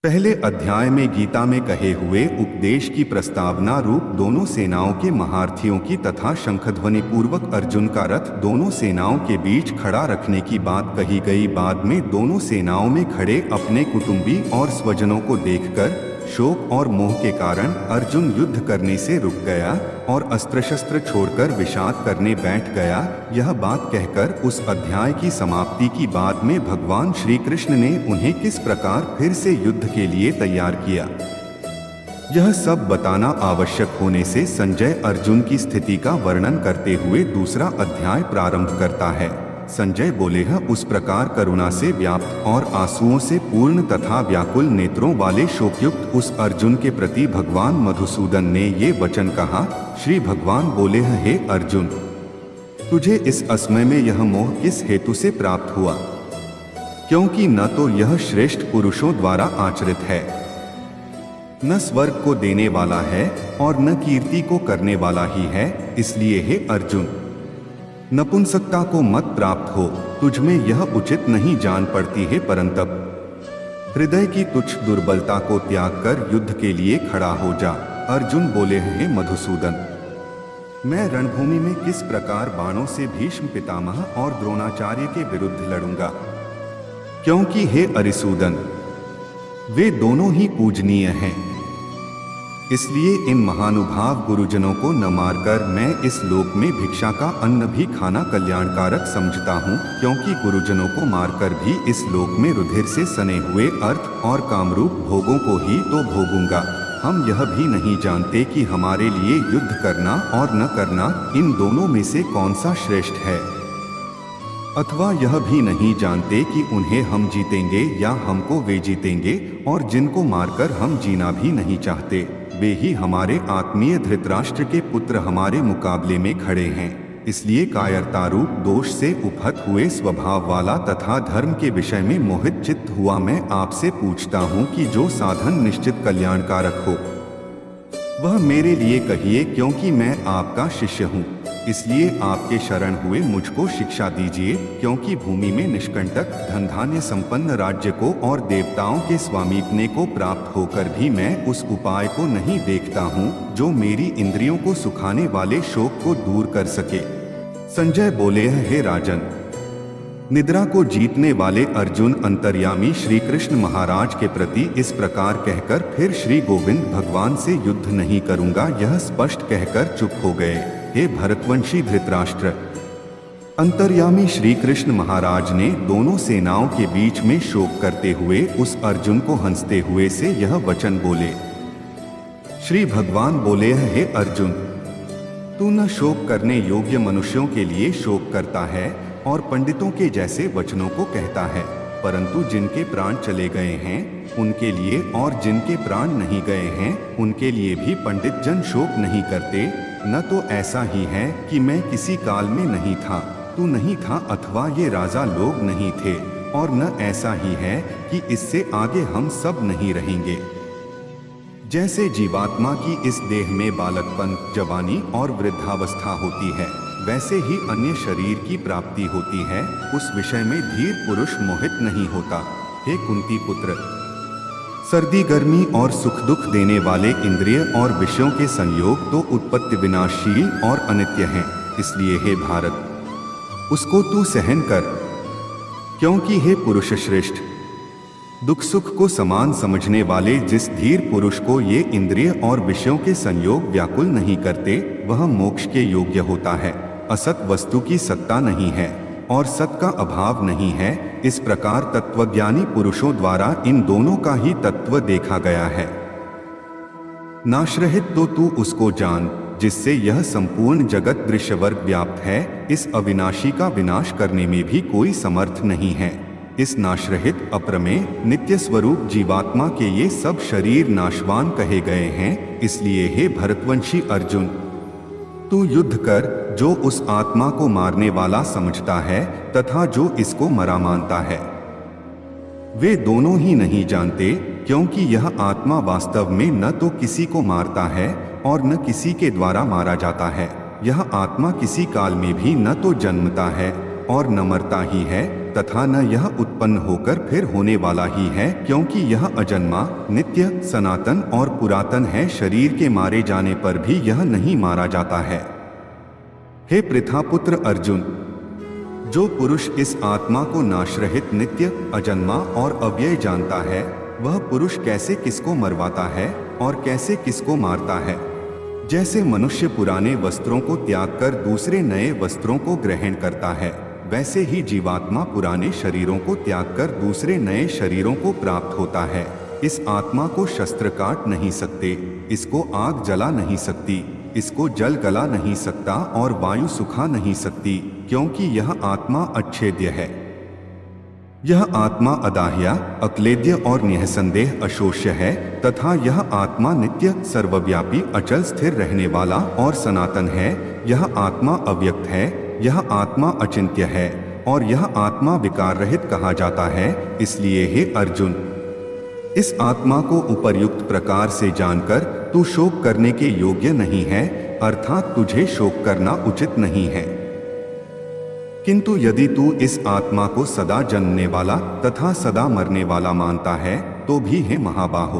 पहले अध्याय में गीता में कहे हुए उपदेश की प्रस्तावना रूप दोनों सेनाओं के महारथियों की तथा शंखध्वनि पूर्वक अर्जुन का रथ दोनों सेनाओं के बीच खड़ा रखने की बात कही गई। बाद में दोनों सेनाओं में खड़े अपने कुटुंबी और स्वजनों को देखकर शोक और मोह के कारण अर्जुन युद्ध करने से रुक गया और अस्त्र शस्त्र छोड़कर विषाद करने बैठ गया। यह बात कहकर उस अध्याय की समाप्ति की बाद में भगवान श्री कृष्ण ने उन्हें किस प्रकार फिर से युद्ध के लिए तैयार किया, यह सब बताना आवश्यक होने से संजय अर्जुन की स्थिति का वर्णन करते हुए दूसरा अध्याय प्रारंभ करता है। संजय बोले हैं, उस प्रकार करुणा से व्याप्त और आंसुओं से पूर्ण तथा व्याकुल नेत्रों वाले शोकयुक्त उस अर्जुन के प्रति भगवान मधुसूदन ने ये वचन कहा। श्री भगवान बोले हैं, हे अर्जुन, तुझे इस असमय में यह मोह किस हेतु से प्राप्त हुआ? क्योंकि न तो यह श्रेष्ठ पुरुषों द्वारा आचरित है, न स्वर्ग को देने वाला है और न कीर्ति को करने वाला ही है। इसलिए हे अर्जुन, नपुंसकता को मत प्राप्त हो, तुझमें यह उचित नहीं जान पड़ती है, परंतु हृदय की तुच्छ दुर्बलता को त्याग कर युद्ध के लिए खड़ा हो जा। अर्जुन बोले हैं, हे मधुसूदन, मैं रणभूमि में किस प्रकार बाणों से भीष्म पितामह और द्रोणाचार्य के विरुद्ध लड़ूंगा? क्योंकि हे अरिसूदन, वे दोनों ही पूजनीय हैं। इसलिए इन महानुभाव गुरुजनों को न मारकर मैं इस लोक में भिक्षा का अन्न भी खाना कल्याणकारक समझता हूँ, क्योंकि गुरुजनों को मारकर भी इस लोक में रुधिर से सने हुए अर्थ और कामरूप भोगों को ही तो भोगूंगा। हम यह भी नहीं जानते कि हमारे लिए युद्ध करना और न करना, इन दोनों में से कौन सा श्रेष्ठ है, अथवा यह भी नहीं जानते कि उन्हें हम जीतेंगे या हमको वे जीतेंगे, और जिनको मारकर हम जीना भी नहीं चाहते, वे ही हमारे आत्मीय धृतराष्ट्र के पुत्र हमारे मुकाबले में खड़े हैं। इसलिए कायरता रूप दोष से उपहत हुए स्वभाव वाला तथा धर्म के विषय में मोहित चित्त हुआ मैं आपसे पूछता हूँ कि जो साधन निश्चित कल्याणकारक हो वह मेरे लिए कहिए, क्योंकि मैं आपका शिष्य हूँ। इसलिए आपके शरण हुए मुझको शिक्षा दीजिए, क्योंकि भूमि में निष्कंटक धन धान्य संपन्न राज्य को और देवताओं के स्वामीपने को प्राप्त होकर भी मैं उस उपाय को नहीं देखता हूँ जो मेरी इंद्रियों को सुखाने वाले शोक को दूर कर सके। संजय बोले, हे राजन, निद्रा को जीतने वाले अर्जुन अंतर्यामी श्री कृष्ण महाराज के प्रति इस प्रकार कहकर फिर श्री गोविंद भगवान से युद्ध नहीं करूंगा यह स्पष्ट कहकर चुप हो गए। हे भरतवंशी धृतराष्ट्र, अंतर्यामी श्री कृष्ण महाराज ने दोनों सेनाओं के बीच में शोक करते हुए उस अर्जुन को हंसते हुए से यह वचन बोले। श्री भगवान बोले, हे अर्जुन, तू न शोक करने योग्य मनुष्यों के लिए शोक करता है और पंडितों के जैसे वचनों को कहता है, परंतु जिनके प्राण चले गए हैं उनके लिए और जिनके प्राण नहीं गए हैं उनके लिए भी पंडित जन शोक नहीं करते। न तो ऐसा ही है कि मैं किसी काल में नहीं था, तू नहीं था, अथवा ये राजा लोग नहीं थे, और न ऐसा ही है कि इससे आगे हम सब नहीं रहेंगे। जैसे जीवात्मा की इस देह में बालकपन, जवानी और वृद्धावस्था होती है, वैसे ही अन्य शरीर की प्राप्ति होती है, उस विषय में धीर पुरुष मोहित नहीं होता। हे कुंती पुत्र, सर्दी गर्मी और सुख दुख देने वाले इंद्रिय और विषयों के संयोग तो उत्पत्ति विनाशशील और अनित्य हैं, इसलिए हे भारत, उसको तू सहन कर, क्योंकि हे पुरुष श्रेष्ठ, दुख सुख को समान समझने वाले जिस धीर पुरुष को ये इंद्रिय और विषयों के संयोग व्याकुल नहीं करते, वह मोक्ष के योग्य होता है। असत वस्तु की सत्ता नहीं है और सत का अभाव नहीं है। इस प्रकार तत्वज्ञानी पुरुषों द्वारा इन दोनों का ही तत्व देखा गया है। नाशरहित तो तू उसको जान जिससे यह संपूर्ण जगत दृश्यवर्ग व्याप्त है। इस अविनाशी का विनाश करने में भी कोई समर्थ नहीं है। इस नाशरहित अप्रमेय नित्य स्वरूप जीवात्मा के ये सब शरीर नाशवान कहे गए हैं। इसलिए हे भरतवंशी अर्जुन, तू युद्ध कर जो उस आत्मा को मारने वाला समझता है तथा जो इसको मरा मानता है। वे दोनों ही नहीं जानते, क्योंकि यह आत्मा वास्तव में न तो किसी को मारता है और न किसी के द्वारा मारा जाता है। यह आत्मा किसी काल में भी न तो जन्मता है और न मरता ही है, तथा न यह उत्पन्न होकर फिर होने वाला ही है, क्योंकि यह अजन्मा, नित्य, सनातन और पुरातन है। शरीर के मारे जाने पर भी यह नहीं मारा जाता है। हे पृथापुत्र अर्जुन, जो पुरुष इस आत्मा को नाशरहित, नित्य, अजन्मा और अव्यय जानता है, वह पुरुष कैसे किसको मरवाता है और कैसे किसको मारता है। जैसे मनुष्य पुराने वस्त्रों को त्याग कर दूसरे नए वस्त्रों को ग्रहण करता है, वैसे ही जीवात्मा पुराने शरीरों को त्याग कर दूसरे नए शरीरों को प्राप्त होता है। इस आत्मा को शस्त्र काट नहीं सकते, इसको आग जला नहीं सकती, इसको जल गला नहीं सकता और वायु सुखा नहीं सकती, क्योंकि यह आत्मा अच्छेद्य है। यह आत्मा अदाह्य, अक्लेद्य और निःसंदेह अशोष्य है, तथा यह आत्मा नित्य, सर्वव्यापी, अचल, स्थिर रहने वाला और सनातन है। यह आत्मा अव्यक्त है, यह आत्मा अचिंत्य है और यह आत्मा विकार रहित कहा जाता है। इसलिए हे अर्जुन, इस आत्मा को उपर्युक्त प्रकार से जानकर तू शोक करने के योग्य नहीं है, अर्थात तुझे शोक करना उचित नहीं है। किंतु यदि तू इस आत्मा को सदा जन्मने वाला तथा सदा मरने वाला मानता है, तो भी है महाबाहो,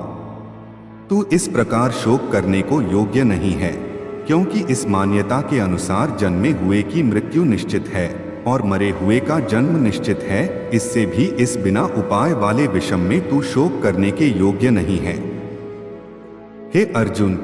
तू इस प्रकार शोक करने को योग्य नहीं है, क्योंकि इस मान्यता के अनुसार जन्मे हुए की मृत्यु निश्चित है और मरे हुए का जन्म निश्चित है। इससे भी इस बिना उपाय वाले विषम में तू शोक करने के योग्य नहीं है। हे अर्जुन,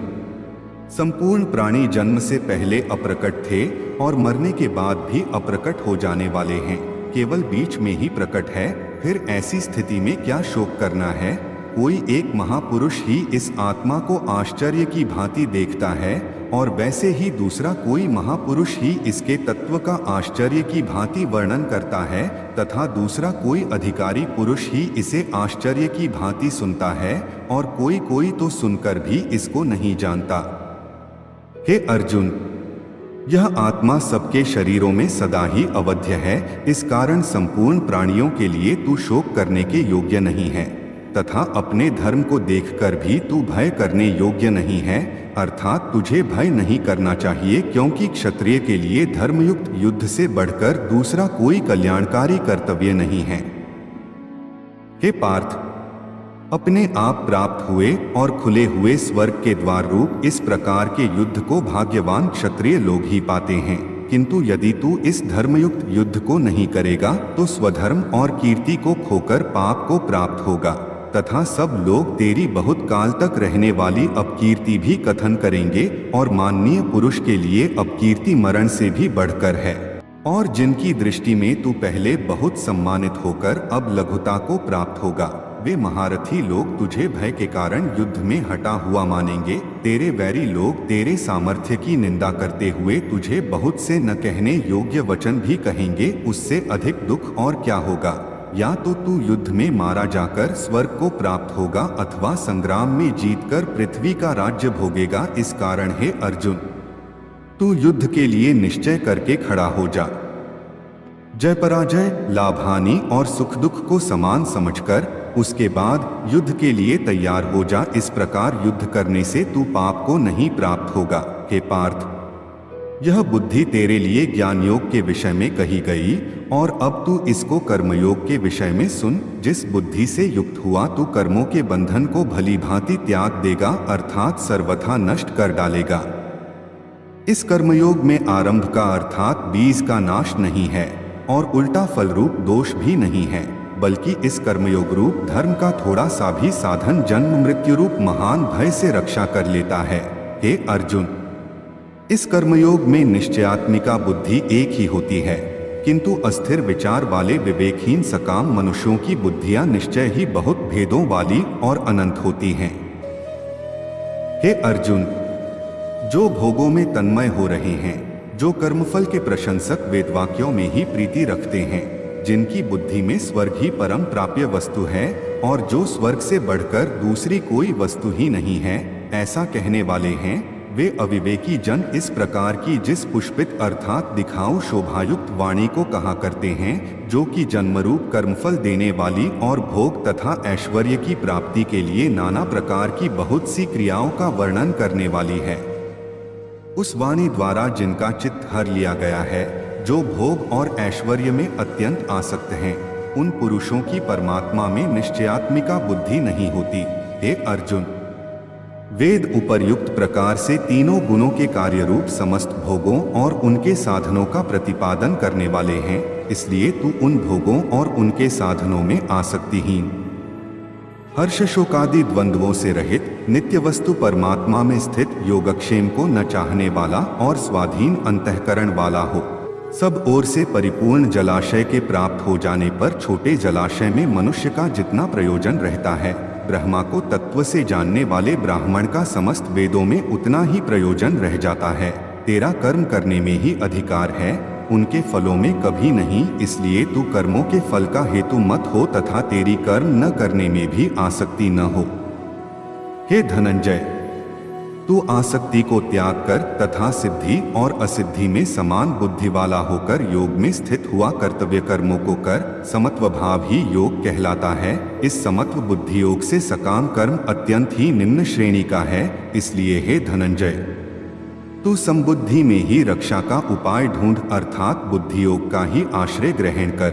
संपूर्ण प्राणी जन्म से पहले अप्रकट थे और मरने के बाद भी अप्रकट हो जाने वाले हैं, केवल बीच में ही प्रकट है। फिर ऐसी स्थिति में क्या शोक करना है। कोई एक महापुरुष ही इस आत्मा को आश्चर्य की भांति देखता है और वैसे ही दूसरा कोई महापुरुष ही इसके तत्व का आश्चर्य की भांति वर्णन करता है, तथा दूसरा कोई अधिकारी पुरुष ही इसे आश्चर्य की भांति सुनता है और कोई कोई तो सुनकर भी इसको नहीं जानता। हे अर्जुन, यह आत्मा सबके शरीरों में सदा ही अवध्य है, इस कारण संपूर्ण प्राणियों के लिए तू शोक करने के योग्य नहीं है, तथा अपने धर्म को देखकर भी तू भय करने योग्य नहीं है, अर्थात तुझे भय नहीं करना चाहिए, क्योंकि क्षत्रिय के लिए धर्मयुक्त युद्ध से बढ़कर दूसरा कोई कल्याणकारी कर्तव्य नहीं है। हे पार्थ, अपने आप प्राप्त हुए और खुले हुए स्वर्ग के द्वार रूप इस प्रकार के युद्ध को भाग्यवान क्षत्रिय लोग ही पाते हैं, किंतु यदि तू इस धर्मयुक्त युद्ध को नहीं करेगा तो स्वधर्म और कीर्ति को खोकर पाप को प्राप्त होगा, तथा सब लोग तेरी बहुत काल तक रहने वाली अपकीर्ति भी कथन करेंगे, और माननीय पुरुष के लिए अपकीर्ति मरण से भी बढ़कर है। और जिनकी दृष्टि में तू पहले बहुत सम्मानित होकर अब लघुता को प्राप्त होगा, वे महारथी लोग तुझे भय के कारण युद्ध में हटा हुआ मानेंगे। तेरे वैरी लोग तेरे सामर्थ्य की निंदा करते हुए तुझे बहुत से न कहने योग्य वचन भी कहेंगे। उससे अधिक दुख और क्या होगा। या तो तू युद्ध में मारा जाकर स्वर्ग को प्राप्त होगा, अथवा संग्राम में जीतकर पृथ्वी का राज्य भोगेगा। इस कारण हे अर्जुन, तू युद्ध के लिए निश्चय करके खड़ा हो जा। जय पराजय, लाभ हानि और सुख दुख को समान समझकर उसके बाद युद्ध के लिए तैयार हो जा। इस प्रकार युद्ध करने से तू पाप को नहीं प्राप्त होगा। हे पार्थ, यह बुद्धि तेरे लिए ज्ञान योग के विषय में कही गई, और अब तू इसको कर्मयोग के विषय में सुन। जिस बुद्धि से युक्त हुआ तू कर्मों के बंधन को भली भांति त्याग देगा, अर्थात सर्वथा नष्ट कर डालेगा। इस कर्मयोग में आरंभ का अर्थात बीज का नाश नहीं है और उल्टा फल रूप दोष भी नहीं है, बल्कि इस कर्मयोग रूप धर्म का थोड़ा सा भी साधन जन्म मृत्यु रूप महान भय से रक्षा कर लेता है। हे अर्जुन, इस कर्मयोग में निश्चयात्मिका बुद्धि एक ही होती है, किंतु अस्थिर विचार वाले विवेकहीन सकाम मनुष्यों की बुद्धियां निश्चय ही बहुत भेदों वाली और अनंत होती हैं। हे अर्जुन, जो भोगों में तन्मय हो रहे हैं, जो कर्मफल के प्रशंसक वेदवाक्यों में ही प्रीति रखते हैं, जिनकी बुद्धि में स्वर्ग ही परम प्राप्य वस्तु है और जो स्वर्ग से बढ़कर दूसरी कोई वस्तु ही नहीं है, ऐसा कहने वाले हैं, वे अविवेकी जन इस प्रकार की जिस पुष्पित अर्थात दिखाऊ शोभायुक्त वाणी को कहा करते हैं, जो कि जन्मरूप कर्मफल देने वाली और भोग तथा ऐश्वर्य की प्राप्ति के लिए नाना प्रकार की बहुत सी क्रियाओं का वर्णन करने वाली है। उस वाणी द्वारा जिनका चित्त हर लिया गया है, जो भोग और ऐश्वर्य में अत्यंत आसक्त हैं, उन पुरुषों की परमात्मा में निश्चयात्मिका बुद्धि नहीं होती। हे अर्जुन, वेद उपर्युक्त प्रकार से तीनों गुणों के कार्य रूप समस्त भोगों और उनके साधनों का प्रतिपादन करने वाले हैं, इसलिए तू उन भोगों और उनके साधनों में आसक्तिहीन, हर्ष शोकादि द्वंद्वों से रहित, नित्य वस्तु परमात्मा में स्थित, योगक्षेम को न चाहने वाला और स्वाधीन अंतःकरण वाला हो। सब ओर से परिपूर्ण जलाशय के प्राप्त हो जाने पर छोटे जलाशय में मनुष्य का जितना प्रयोजन रहता है, ब्रह्मा को तत्व से जानने वाले ब्राह्मण का समस्त वेदों में उतना ही प्रयोजन रह जाता है। तेरा कर्म करने में ही अधिकार है, उनके फलों में कभी नहीं, इसलिए तू कर्मों के फल का हेतु मत हो तथा तेरी कर्म न करने में भी आसक्ति न हो। हे धनंजय, तू आसक्ति को त्याग कर तथा सिद्धि और असिद्धि में समान बुद्धि वाला होकर योग में स्थित हुआ कर्तव्य कर्मों को कर। समत्व भाव ही योग कहलाता है। इस समत्व बुद्धि योग से सकाम कर्म अत्यंत ही निम्न श्रेणी का है। इसलिए हे धनंजय, तू समबुद्धि में ही रक्षा का उपाय ढूंढ, अर्थात बुद्धि योग का ही आश्रय ग्रहण कर,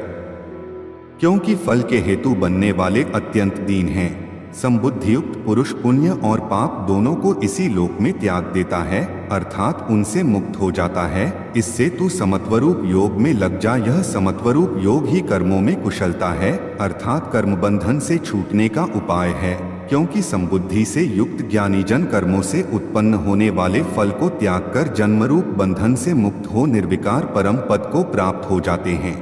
क्योंकि फल के हेतु बनने वाले अत्यंत दीन हैं। समबुद्धियुक्त पुरुष पुण्य और पाप दोनों को इसी लोक में त्याग देता है, अर्थात उनसे मुक्त हो जाता है। इससे तू समत्वरूप योग में लग जा। यह समत्वरूप योग ही कर्मों में कुशलता है, अर्थात कर्म बंधन से छूटने का उपाय है, क्योंकि समबुद्धि से युक्त ज्ञानी जन कर्मों से उत्पन्न होने वाले फल को त्याग कर जन्मरूप बंधन से मुक्त हो निर्विकार परम पद को प्राप्त हो जाते हैं।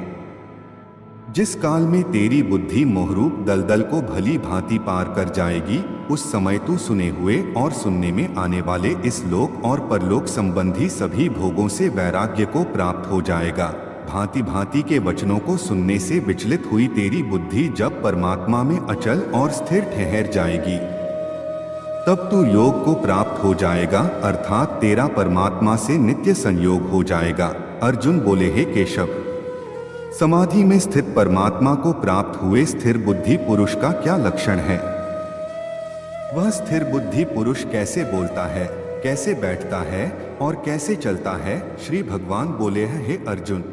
जिस काल में तेरी बुद्धि मोहरूप दलदल को भली भांति पार कर जाएगी, उस समय तू सुने हुए और सुनने में आने वाले इस लोक और परलोक संबंधी सभी भोगों से वैराग्य को प्राप्त हो जाएगा। भांति भांति के वचनों को सुनने से विचलित हुई तेरी बुद्धि जब परमात्मा में अचल और स्थिर ठहर जाएगी, तब तू योग को प्राप्त हो जाएगा, अर्थात तेरा परमात्मा से नित्य संयोग हो जाएगा। अर्जुन बोले, हे केशव, समाधि में स्थित परमात्मा को प्राप्त हुए स्थिर बुद्धि पुरुष का क्या लक्षण है? वह स्थिर बुद्धि पुरुष कैसे बोलता है, कैसे बैठता है और कैसे चलता है? श्री भगवान बोले हैं, हे अर्जुन,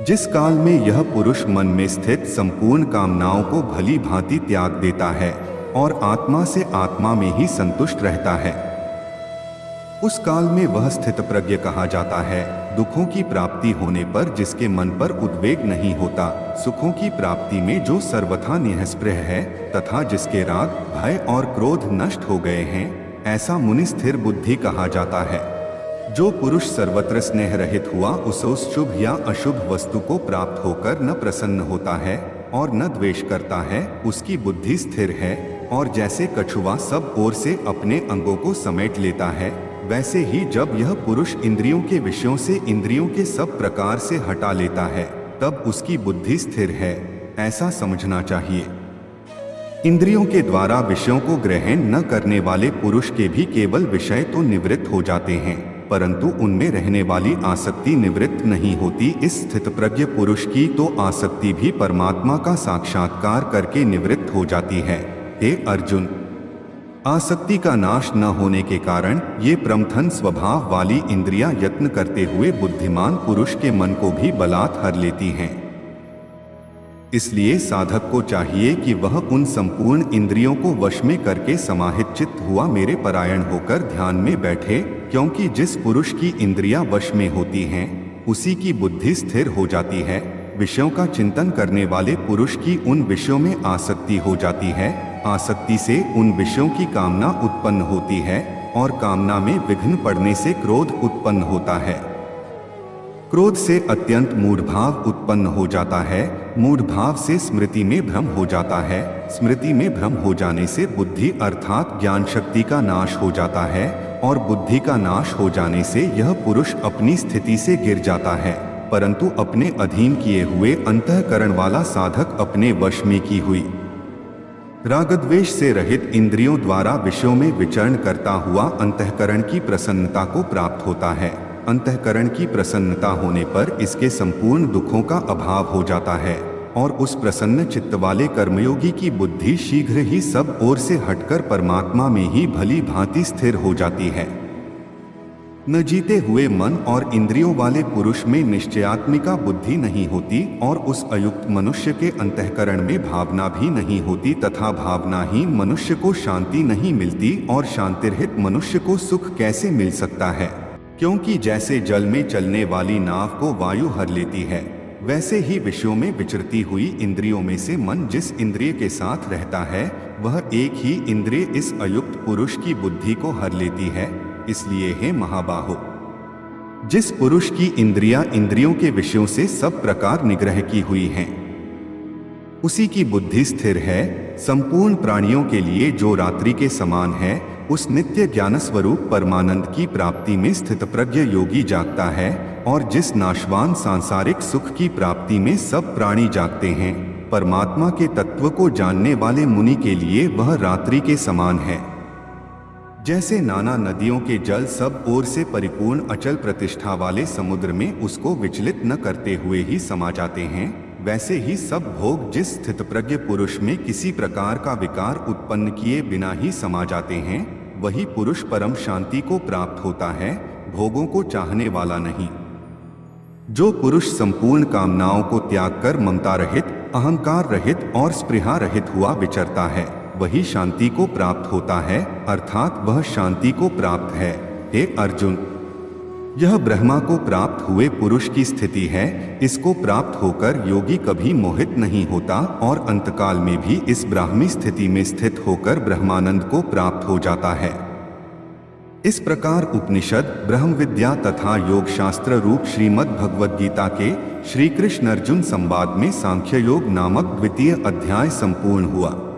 जिस काल में यह पुरुष मन में स्थित संपूर्ण कामनाओं को भली भांति त्याग देता है और आत्मा से आत्मा में ही संतुष्ट रहता है, उस काल में वह स्थित प्रज्ञ कहा जाता है। दुखों की प्राप्ति होने पर जिसके मन पर उद्वेग नहीं होता, सुखों की प्राप्ति में जो सर्वथा निःस्पृह है तथा जिसके राग, भय और क्रोध नष्ट हो गए हैं, ऐसा मुनि स्थिर बुद्धि कहा जाता है। जो पुरुष सर्वत्र स्नेह रहित हुआ उस शुभ या अशुभ वस्तु को प्राप्त होकर न प्रसन्न होता है और न द्वेष करता है, उसकी बुद्धि स्थिर है। और जैसे कछुआ सब ओर से अपने अंगों को समेट लेता है, वैसे ही जब यह पुरुष इंद्रियों के विषयों से इंद्रियों के सब प्रकार से हटा लेता है, तब उसकी बुद्धि स्थिर है, ऐसा समझना चाहिए। इंद्रियों के द्वारा विषयों को ग्रहण न करने वाले पुरुष के भी केवल विषय तो निवृत्त हो जाते हैं, परंतु उनमें रहने वाली आसक्ति निवृत्त नहीं होती। इस स्थित प्रज्ञ पुरुष की तो आसक्ति भी परमात्मा का साक्षात्कार करके निवृत्त हो जाती है। हे अर्जुन, आसक्ति का नाश न होने के कारण ये प्रमथन स्वभाव वाली इंद्रियां यत्न करते हुए बुद्धिमान पुरुष के मन को भी बलात् हर लेती हैं। इसलिए साधक को चाहिए कि वह उन संपूर्ण इंद्रियों को वश में करके समाहित चित्त हुआ मेरे परायण होकर ध्यान में बैठे, क्योंकि जिस पुरुष की इंद्रियां वश में होती हैं, उसी की बुद्धि स्थिर हो जाती है। विषयों का चिंतन करने वाले पुरुष की उन विषयों में आसक्ति हो जाती है। आसक्ति से उन विषयों की कामना उत्पन्न होती है और कामना में विघ्न पड़ने से क्रोध उत्पन्न होता है। क्रोध से अत्यंत मूढ़भाव उत्पन्न हो जाता है। मूढ़भाव से स्मृति में भ्रम हो जाता है। स्मृति में भ्रम हो जाने से बुद्धि अर्थात ज्ञान शक्ति का नाश हो जाता है और बुद्धि का नाश हो जाने से यह पुरुष अपनी स्थिति से गिर जाता है। परंतु अपने अधीन किए हुए अंतःकरण वाला साधक अपने वश में की हुई रागद्वेष से रहित इंद्रियों द्वारा विषयों में विचरण करता हुआ अंतःकरण की प्रसन्नता को प्राप्त होता है। अंतःकरण की प्रसन्नता होने पर इसके संपूर्ण दुखों का अभाव हो जाता है और उस प्रसन्न चित्त वाले कर्मयोगी की बुद्धि शीघ्र ही सब ओर से हटकर परमात्मा में ही भली भांति स्थिर हो जाती है। न जीते हुए मन और इंद्रियों वाले पुरुष में निश्चयात्मिका बुद्धि नहीं होती और उस अयुक्त मनुष्य के अंतःकरण में भावना भी नहीं होती तथा भावनाहीन मनुष्य को शांति नहीं मिलती और शांतिरहित मनुष्य को सुख कैसे मिल सकता है। क्योंकि जैसे जल में चलने वाली नाव को वायु हर लेती है, वैसे ही विषयों में विचरती हुई इंद्रियों में से मन जिस इंद्रिय के साथ रहता है वह एक ही इंद्रिय इस अयुक्त पुरुष की बुद्धि को हर लेती है। इसलिए हे महाबाहो, जिस पुरुष की इंद्रियां इंद्रियों के विषयों से सब प्रकार निग्रह की हुई हैं, उसी की बुद्धि स्थिर है। संपूर्ण प्राणियों के लिए जो रात्रि के समान है, उस नित्य ज्ञान स्वरूप परमानंद की प्राप्ति में स्थित प्रज्ञ योगी जागता है और जिस नाशवान सांसारिक सुख की प्राप्ति में सब प्राणी जागते हैं, परमात्मा के तत्व को जानने वाले मुनि के लिए वह रात्रि के समान है। जैसे नाना नदियों के जल सब ओर से परिपूर्ण अचल प्रतिष्ठा वाले समुद्र में उसको विचलित न करते हुए ही समा जाते हैं, वैसे ही सब भोग जिस स्थित प्रज्ञ पुरुष में किसी प्रकार का विकार उत्पन्न किए बिना ही समा जाते हैं, वही पुरुष परम शांति को प्राप्त होता है, भोगों को चाहने वाला नहीं। जो पुरुष संपूर्ण कामनाओं को त्याग कर ममता रहित, अहंकार रहित और स्पृहा रहित हुआ विचरता है, वही शांति को प्राप्त होता है, अर्थात वह शांति को प्राप्त है। हे अर्जुन, यह ब्रह्मा को प्राप्त हुए पुरुष की स्थिति है। इसको प्राप्त होकर योगी कभी मोहित नहीं होता और अंतकाल में भी इस ब्राह्मी स्थिति में स्थित होकर ब्रह्मानंद को प्राप्त हो जाता है। इस प्रकार उपनिषद, ब्रह्म विद्या तथा योग शास्त्र रूप श्रीमद् भगवद गीता के श्री कृष्ण अर्जुन संवाद में सांख्य योग नामक द्वितीय अध्याय संपूर्ण हुआ।